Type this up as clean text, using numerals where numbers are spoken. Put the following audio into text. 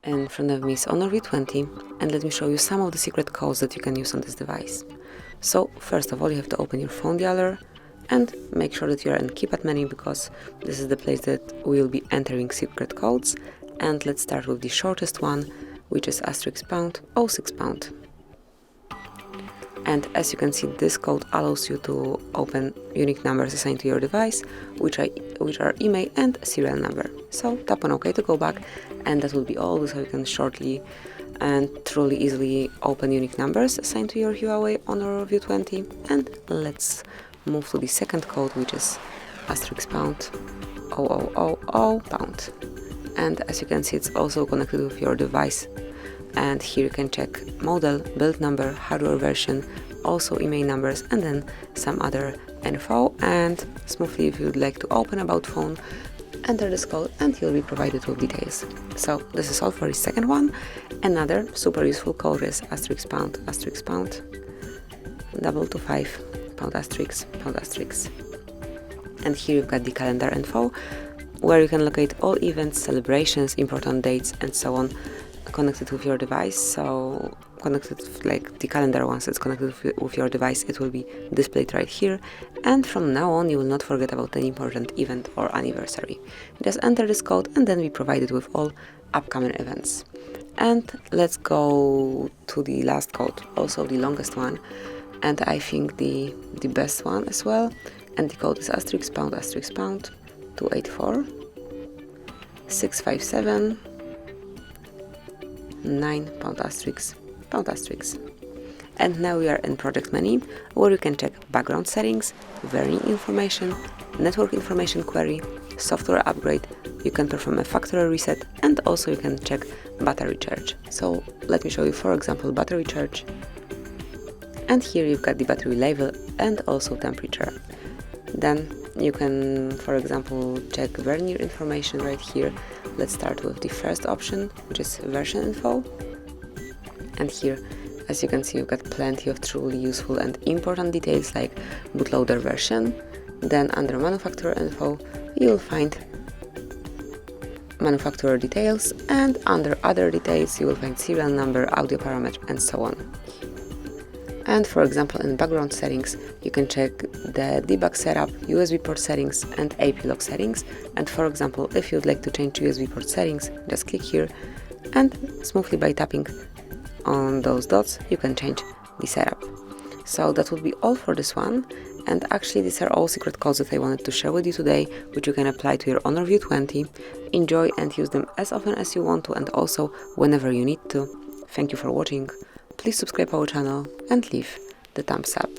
In front of me is Honor V20, and let me show you some of the secret codes that you can use on this device. So first of all, you have to open your phone dialer and make sure that you are in keypad menu, because this is the place that we will be entering secret codes. And let's start with the shortest one, which is *## 06#. And as you can see, this code allows you to open unique numbers assigned to your device, which are email and serial number. So tap on OK to go back, and that will be all. So you can shortly and truly easily open unique numbers assigned to your Huawei Honor V20. And let's move to the second code, which is *## 0000#. And as you can see, it's also connected with your device. And here you can check model, build number, hardware version, also email numbers, and then some other info. And smoothly, if you'd like to open about phone, enter this code and you'll be provided with details. So this is all for the second one. Another super useful code is *## 225 ###. And here you've got the calendar info, where you can locate all events, celebrations, important dates, and so on, connected with your device. So connected, like the calendar, once it's connected with your device, it will be displayed right here. And from now on, you will not forget about any important event or anniversary. Just enter this code and then be provided with all upcoming events. And let's go to the last code, also the longest one, and I think the best one as well. And the code is *## 284 657 9 ###. And now we are in project menu, where you can check background settings, variant information, network information query, software upgrade. You can perform a factory reset, and also you can check battery charge. So let me show you, for example, battery charge. And here you've got the battery level and also temperature. Then you can, for example, check vernier information right here. Let's start with the first option, which is version info. And here, as you can see, you've got plenty of truly useful and important details like bootloader version. Then under manufacturer info, you'll find manufacturer details, and under other details, you will find serial number, audio parameter, and so on. And for example, in background settings, you can check the debug setup, USB port settings, and AP log settings. And for example, if you'd like to change USB port settings, just click here, and smoothly by tapping on those dots, you can change the setup. So that would be all for this one. And actually, these are all secret codes that I wanted to share with you today, which you can apply to your Honor V20. Enjoy and use them as often as you want to, and also whenever you need to. Thank you for watching. Please subscribe our channel and leave the thumbs up.